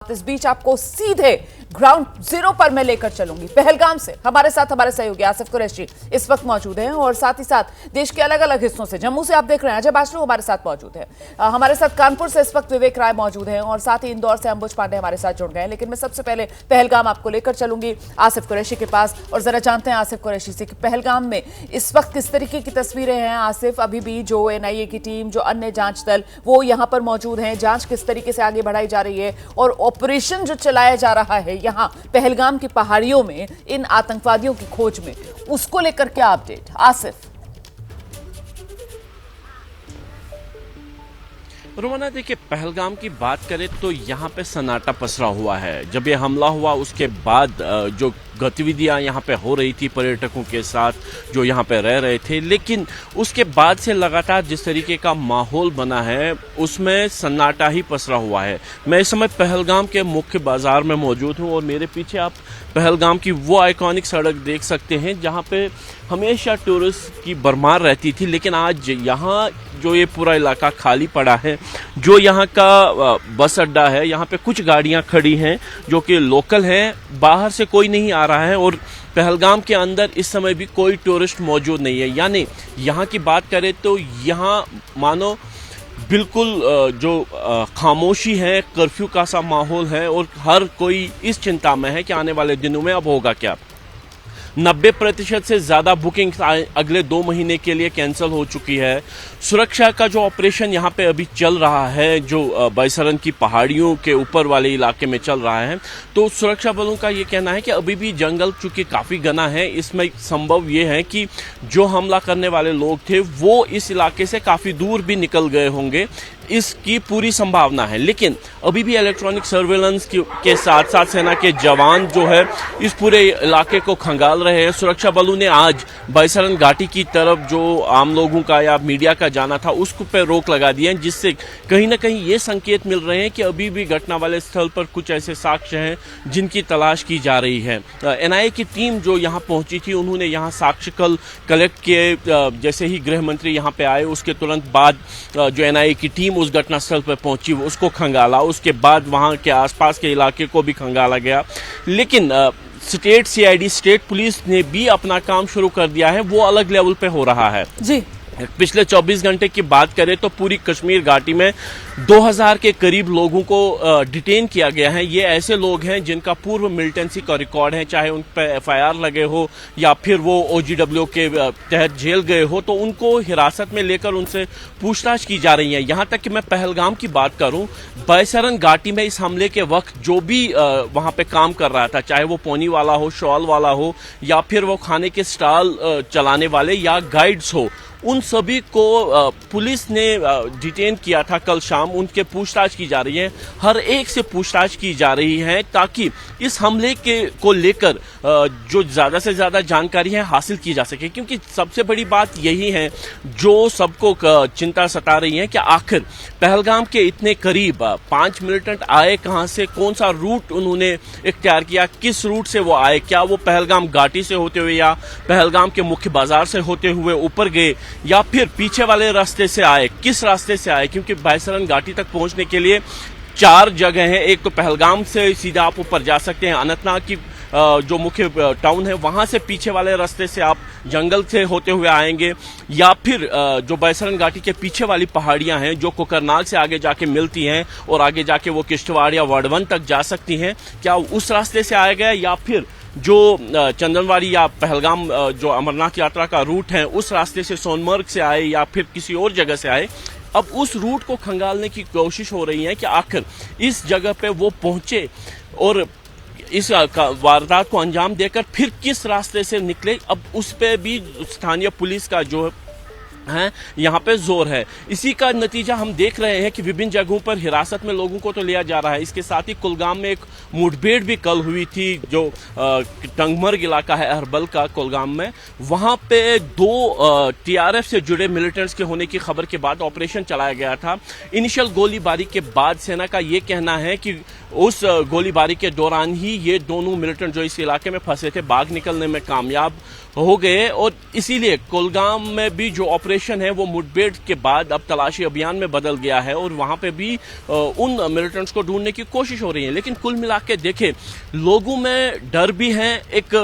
इस बीच आपको सीधे ग्राउंड जीरो पर मैं लेकर चलूंगी। पहलगाम से हमारे साथ हमारे सहयोगी आसिफ कुरैशी इस वक्त मौजूद हैं और साथ ही साथ देश के अलग अलग हिस्सों से, जम्मू से आप देख रहे हैं अजय बाचलू हमारे साथ मौजूद है, हमारे साथ कानपुर से इस वक्त विवेक राय मौजूद हैं और साथ ही इंदौर से अंबुज पांडे हमारे साथ जुड़ गए हैं। लेकिन मैं सबसे पहले पहलगाम आपको लेकर चलूंगी आसिफ कुरैशी के पास और जरा जानते हैं आसिफ कुरैशी से कि पहलगाम में इस वक्त किस तरीके की तस्वीरें हैं। आसिफ, अभी भी जो एनआईए की टीम, जो अन्य जांच दल वो यहां पर मौजूद हैं, जांच किस तरीके से आगे बढ़ाई जा रही है और ऑपरेशन जो चलाया जा रहा है यहां पहलगाम की पहाड़ियों में इन आतंकवादियों की खोज में, उसको लेकर क्या अपडेट आसिफ? रोमाना, देखिए, पहलगाम की बात करें तो यहाँ पे सन्नाटा पसरा हुआ है। जब ये हमला हुआ उसके बाद जो गतिविधियां यहाँ पे हो रही थी पर्यटकों के साथ जो यहाँ पे रह रहे थे, लेकिन उसके बाद से लगातार जिस तरीके का माहौल बना है उसमें सन्नाटा ही पसरा हुआ है। मैं इस समय पहलगाम के मुख्य बाजार में मौजूद हूँ और मेरे पीछे आप पहलगाम की वो आइकॉनिक सड़क देख सकते हैं जहाँ पे हमेशा टूरिस्ट की भरमार रहती थी, लेकिन आज यहाँ जो ये पूरा इलाका खाली पड़ा है। जो यहाँ का बस अड्डा है, यहाँ पे कुछ गाड़ियाँ खड़ी हैं जो कि लोकल हैं, बाहर से कोई नहीं आ रहा है और पहलगाम के अंदर इस समय भी कोई टूरिस्ट मौजूद नहीं है। यानी यहाँ की बात करें तो यहाँ मानो बिल्कुल जो खामोशी है, कर्फ्यू का सा माहौल है और हर कोई इस चिंता में है कि आने वाले दिनों में अब होगा क्या। 90% से ज़्यादा बुकिंग अगले 2 महीने के लिए कैंसिल हो चुकी है। सुरक्षा का जो ऑपरेशन यहाँ पे अभी चल रहा है, जो बैसरन की पहाड़ियों के ऊपर वाले इलाके में चल रहा है, तो सुरक्षा बलों का ये कहना है कि अभी भी जंगल चूंकि काफ़ी घना है, इसमें संभव ये है कि जो हमला करने वाले लोग थे वो इस इलाके से काफ़ी दूर भी निकल गए होंगे, इसकी पूरी संभावना है। लेकिन अभी भी इलेक्ट्रॉनिक सर्वेलेंस के साथ साथ सेना के जवान जो है इस पूरे इलाके को खंगाल रहे हैं। सुरक्षा बलों ने आज बैसरन घाटी की तरफ जो आम लोगों का या मीडिया का जाना था उसको पे रोक लगा दी है, जिससे कहीं ना कहीं ये संकेत मिल रहे हैं कि अभी भी घटना वाले स्थल पर कुछ ऐसे साक्ष्य हैं जिनकी तलाश की जा रही है। एनआईए की टीम जो यहाँ पहुंची थी उन्होंने यहाँ साक्ष्य कल कलेक्ट किए। जैसे ही गृह मंत्री यहाँ पे आए उसके तुरंत बाद जो एनआईए की टीम उस घटनास्थल पर पहुंची, उसको खंगाला, उसके बाद वहां के आसपास के इलाके को भी खंगाला गया। लेकिन स्टेट सीआईडी, स्टेट पुलिस ने भी अपना काम शुरू कर दिया है, वो अलग लेवल पे हो रहा है जी। पिछले 24 घंटे की बात करें तो पूरी कश्मीर घाटी में 2000 के करीब लोगों को डिटेन किया गया है। ये ऐसे लोग हैं जिनका पूर्व मिलिटेंसी का रिकॉर्ड है, चाहे उन पर एफआईआर लगे हो या फिर वो ओजीडब्ल्यू के तहत जेल गए हो, तो उनको हिरासत में लेकर उनसे पूछताछ की जा रही है। यहाँ तक कि मैं पहलगाम की बात करूँ, बैसरन घाटी में इस हमले के वक्त जो भी वहाँ पे काम कर रहा था, चाहे वो पोनी वाला हो, शॉल वाला हो या फिर वो खाने के स्टॉल चलाने वाले या गाइड्स हो, उन सभी को पुलिस ने डिटेन किया था कल शाम। उनके पूछताछ की जा रही है, हर एक से पूछताछ की जा रही है ताकि इस हमले को लेकर जो ज़्यादा से ज़्यादा जानकारी है हासिल की जा सके। क्योंकि सबसे बड़ी बात यही है जो सबको चिंता सता रही है कि आखिर पहलगाम के इतने करीब 5 मिलिटेंट आए कहाँ से, कौन सा रूट उन्होंने इख्तियार किया, किस रूट से वो आए, क्या वो पहलगाम घाटी से होते हुए या पहलगाम के मुख्य बाजार से होते हुए ऊपर गए या फिर पीछे वाले रास्ते से आए, किस रास्ते से आए। क्योंकि बैसरन घाटी तक पहुंचने के लिए 4 जगह हैं। एक तो पहलगाम से सीधा आप ऊपर जा सकते हैं, अनंतनाग की जो मुख्य टाउन है वहां से पीछे वाले रास्ते से आप जंगल से होते हुए आएंगे, या फिर जो बैसरन घाटी के पीछे वाली पहाड़ियां हैं जो कोकरनाग से आगे जाके मिलती हैं और आगे जाके वो किश्तवाड़ या वर्धवन तक जा सकती हैं, क्या उस रास्ते से आया गया या फिर जो चंदनवाड़ी या पहलगाम जो अमरनाथ यात्रा का रूट है उस रास्ते से सोनमर्ग से आए या फिर किसी और जगह से आए। अब उस रूट को खंगालने की कोशिश हो रही है कि आखिर इस जगह पे वो पहुंचे और इस वारदात को अंजाम देकर फिर किस रास्ते से निकले। अब उस पे भी स्थानीय पुलिस का जो है यहाँ पे जोर है। इसी का नतीजा हम देख रहे हैं कि विभिन्न जगहों पर हिरासत में लोगों को तो लिया जा रहा है। इसके साथ ही कुलगाम में एक मुठभेड़ भी कल हुई थी, जो टंगमर्ग इलाका है अरबल का कुलगाम में, वहां पे 2 टीआरएफ से जुड़े मिलिटेंट्स के होने की खबर के बाद ऑपरेशन चलाया गया था। इनिशियल गोलीबारी के बाद सेना का ये कहना है कि उस गोलीबारी के दौरान ही ये दोनों मिलिटेंट जो इस इलाके में फंसे थे भाग निकलने में कामयाब हो गए और इसीलिए कुलगाम में भी जो ऑपरेशन है वो मुठभेड़ के बाद अब तलाशी अभियान में बदल गया है और वहां पे भी उन मिलिटेंट्स को ढूंढने की कोशिश हो रही है। लेकिन कुल मिला के देखें, लोगों में डर भी है, एक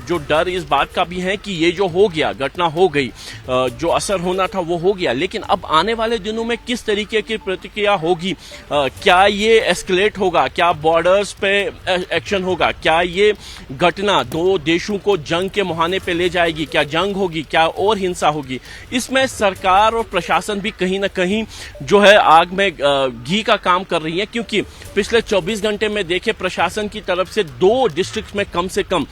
जो डर इस बात का भी है कि ये जो हो गया, घटना हो गई, जो असर होना था वो हो गया, लेकिन अब आने वाले दिनों में किस तरीके की प्रतिक्रिया होगी, क्या ये एस्केलेट होगा, क्या बॉर्डर्स पे एक्शन होगा, क्या ये घटना दो देशों को जंग के मुहाने पे ले जाएगी, क्या जंग होगी, क्या और हिंसा होगी, इसमें सरकार और प्रशासन भी कहीं ना कहीं जो है आग में घी का काम कर रही है। क्योंकि पिछले 24 घंटे में देखे प्रशासन की तरफ से 2 डिस्ट्रिक्ट में कम से कम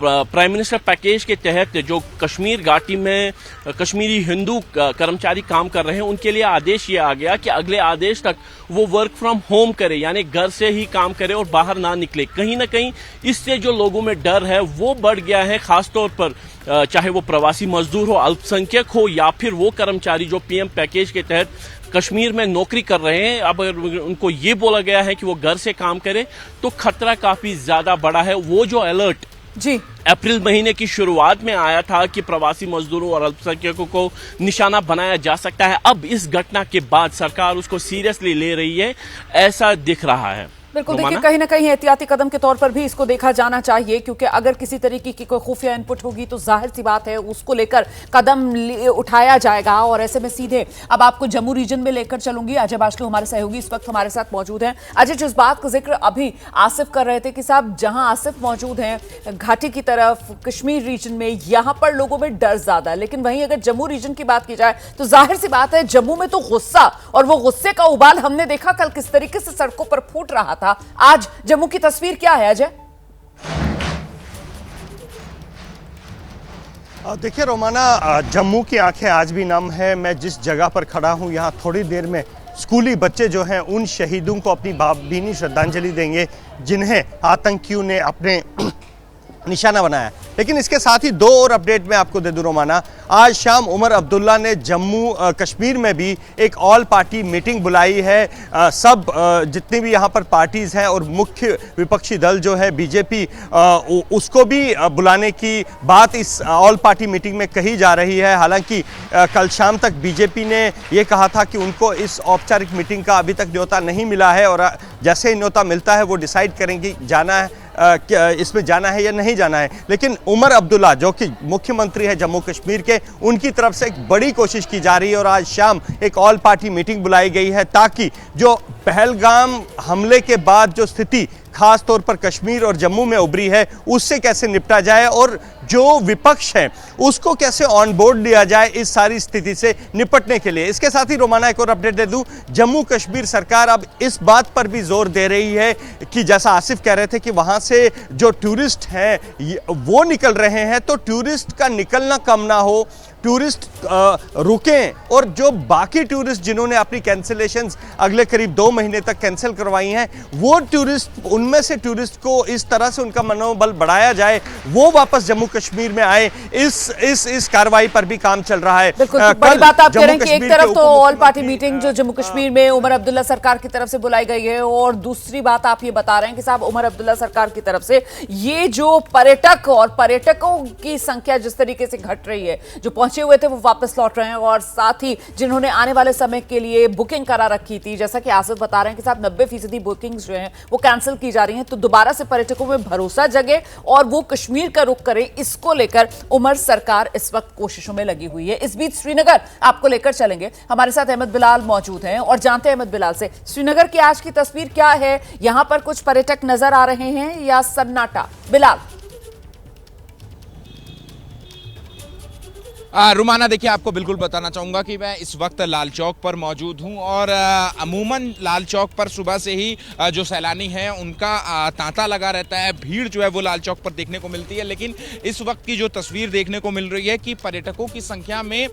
प्राइम मिनिस्टर पैकेज के तहत जो कश्मीर घाटी में कश्मीरी हिंदू कर्मचारी काम कर रहे हैं उनके लिए आदेश ये आ गया कि अगले आदेश तक वो वर्क फ्रॉम होम करे, यानी घर से ही काम करे और बाहर ना निकले। कहीं ना कहीं इससे जो लोगों में डर है वो बढ़ गया है, खासतौर पर चाहे वो प्रवासी मजदूर हो, अल्पसंख्यक हो या फिर वो कर्मचारी जो पीएम पैकेज के तहत कश्मीर में नौकरी कर रहे हैं। अब अगर उनको ये बोला गया है कि वो घर से काम करें तो खतरा काफी ज्यादा बड़ा है। वो जो अलर्ट जी अप्रैल महीने की शुरुआत में आया था कि प्रवासी मजदूरों और अल्पसंख्यकों को निशाना बनाया जा सकता है, अब इस घटना के बाद सरकार उसको सीरियसली ले रही है, ऐसा दिख रहा है। बिल्कुल, देखिए कहीं ना कहीं एहतियाती कदम के तौर पर भी इसको देखा जाना चाहिए, क्योंकि अगर किसी तरीके की कोई खुफिया इनपुट होगी तो जाहिर सी बात है उसको लेकर कदम उठाया जाएगा। और ऐसे में सीधे अब आपको जम्मू रीजन में लेकर चलूंगी। अजय बाचलू हमारे सहयोगी इस वक्त हमारे साथ मौजूद हैं। अजय, जिस बात का जिक्र अभी आसिफ कर रहे थे कि साहब जहां आसिफ मौजूद हैं घाटी की तरफ कश्मीर रीजन में, यहां पर लोगों में डर ज्यादा है, लेकिन वहीं अगर जम्मू रीजन की बात की जाए तो जाहिर सी बात है जम्मू में तो गुस्सा, और वो गुस्से का उबाल हमने देखा कल किस तरीके से सड़कों पर फूट रहा था। आज जम्मू की तस्वीर क्या है अजय? देखिए रोमाना, जम्मू की आंखें आज भी नम है। मैं जिस जगह पर खड़ा हूं यहाँ थोड़ी देर में स्कूली बच्चे जो हैं उन शहीदों को अपनी भावभीनी श्रद्धांजलि देंगे जिन्हें आतंकियों ने अपने निशाना बनाया। लेकिन इसके साथ ही 2 और अपडेट मैं आपको दे दूं रोमाना। आज शाम उमर अब्दुल्ला ने जम्मू कश्मीर में भी एक ऑल पार्टी मीटिंग बुलाई है। सब जितनी भी यहाँ पर पार्टीज़ हैं और मुख्य विपक्षी दल जो है बीजेपी, उसको भी बुलाने की बात इस ऑल पार्टी मीटिंग में कही जा रही है। हालांकि कल शाम तक बीजेपी ने ये कहा था कि उनको इस औपचारिक मीटिंग का अभी तक न्योता नहीं मिला है और जैसे ही न्योता मिलता है वो डिसाइड करेंगे जाना है, इसमें जाना है या नहीं जाना है। लेकिन उमर अब्दुल्ला जो कि मुख्यमंत्री है जम्मू कश्मीर के, उनकी तरफ से एक बड़ी कोशिश की जा रही है और आज शाम एक ऑल पार्टी मीटिंग बुलाई गई है ताकि जो पहलगाम हमले के बाद जो स्थिति खास तौर पर कश्मीर और जम्मू में उभरी है उससे कैसे निपटा जाए और जो विपक्ष है उसको कैसे ऑन बोर्ड लिया जाए इस सारी स्थिति से निपटने के लिए। इसके साथ ही रोमाना एक और अपडेट दे दूं, जम्मू कश्मीर सरकार अब इस बात पर भी जोर दे रही है कि जैसा आसिफ कह रहे थे कि वहां से जो टूरिस्ट हैं वो निकल रहे हैं तो टूरिस्ट का निकलना कम ना हो, टूरिस्ट रुकें और जो बाकी टूरिस्ट जिन्होंने अपनी कैंसिलेशंस अगले करीब 2 महीने तक कैंसिल करवाई हैं वो टूरिस्ट, उनमें से टूरिस्ट को इस तरह से उनका मनोबल बढ़ाया जाए वो वापस जम्मू कश्मीर में आए। इस कार्रवाई पर भी काम चल रहा है। बिल्कुल, बड़ी बात आप कह रहे हैं कि एक तरफ तो ऑल पार्टी मीटिंग जो जम्मू कश्मीर में उमर अब्दुल्ला सरकार की तरफ से बुलाई गई है और दूसरी बात आप ये बता रहे हैं कि साहब उमर अब्दुल्ला सरकार की तरफ से ये जो पर्यटक और पर्यटकों की संख्या जिस तरीके से घट रही है, जो पहुंचे हुए थे वो वापस लौट रहे हैं और साथ ही जिन्होंने आने वाले समय के लिए बुकिंग करा रखी थी, जैसा कि आसिफ बता रहे हैं कि साहब 90% बुकिंग्स जो हैं वो कैंसिल की जा रही हैं, तो दोबारा से पर्यटकों में भरोसा जगे और वो कश्मीर का रुख करें, इसको लेकर उमर सरकार इस वक्त कोशिशों में लगी हुई है। इस बीच श्रीनगर आपको लेकर चलेंगे, हमारे साथ अहमद बिलाल मौजूद हैं और जानते हैं अहमद बिलाल से श्रीनगर की आज की तस्वीर क्या है, यहां पर कुछ पर्यटक नजर आ रहे हैं या सन्नाटा? बिलाल। रुमाना, देखिए आपको बिल्कुल बताना चाहूँगा कि मैं इस वक्त लाल चौक पर मौजूद हूँ और अमूमन लाल चौक पर सुबह से ही जो सैलानी हैं उनका तांता लगा रहता है, भीड़ जो है वो लाल चौक पर देखने को मिलती है। लेकिन इस वक्त की जो तस्वीर देखने को मिल रही है कि पर्यटकों की संख्या में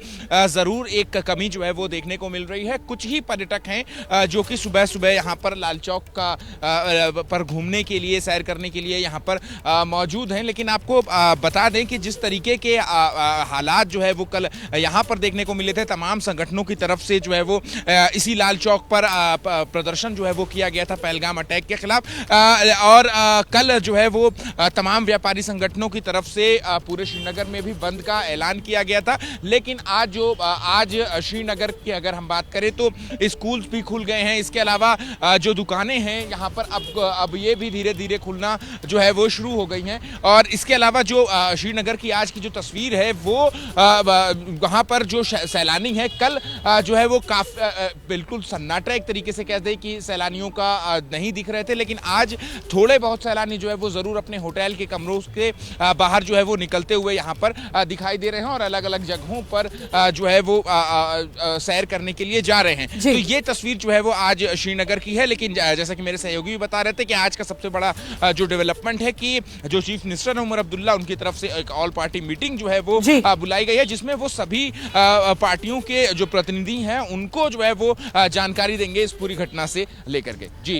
ज़रूर एक कमी जो है वो देखने को मिल रही है। कुछ ही पर्यटक हैं जो कि सुबह सुबह यहाँ पर लाल चौक का पर घूमने के लिए, सैर करने के लिए यहाँ पर मौजूद हैं। लेकिन आपको बता दें कि जिस तरीके के हालात जो है है वो कल यहाँ पर देखने को मिले थे। तमाम संगठनों की तरफ से जो है वो इसी लाल चौक पर प्रदर्शन जो है वो किया गया था पहलगाम अटैक के खिलाफ। और कल जो है वो तमाम व्यापारी संगठनों की तरफ से पूरे श्रीनगर में भी बंद का ऐलान किया गया था। लेकिन आज श्रीनगर की अगर हम बात करें तो स्कूल्स भी खुल गए हैं। इसके अलावा जो दुकानें हैं यहाँ पर अब ये भी धीरे धीरे खुलना जो है वो शुरू हो गई हैं। और इसके अलावा जो श्रीनगर की आज की जो तस्वीर है वो वहाँ पर जो सैलानी है कल जो है वो बिल्कुल सन्नाटा एक तरीके से कह दे कि सैलानियों का नहीं दिख रहे थे। लेकिन आज थोड़े बहुत सैलानी जो है वो ज़रूर अपने होटल के कमरों के बाहर जो है वो निकलते हुए यहाँ पर दिखाई दे रहे हैं और अलग अलग जगहों पर जो है वो सैर करने के लिए जा रहे हैं। तो ये तस्वीर जो है वो आज श्रीनगर की है। लेकिन जैसा कि मेरे सहयोगी भी बता रहे थे कि आज का सबसे बड़ा जो डेवलपमेंट है कि जो चीफ मिनिस्टर है उमर अब्दुल्ला, उनकी तरफ से एक ऑल पार्टी मीटिंग जो है वो बुलाई गई है, जिसमें वो सभी पार्टियों के जो प्रतिनिधि हैं उनको जो है वो जानकारी देंगे इस पूरी घटना से लेकर के। जी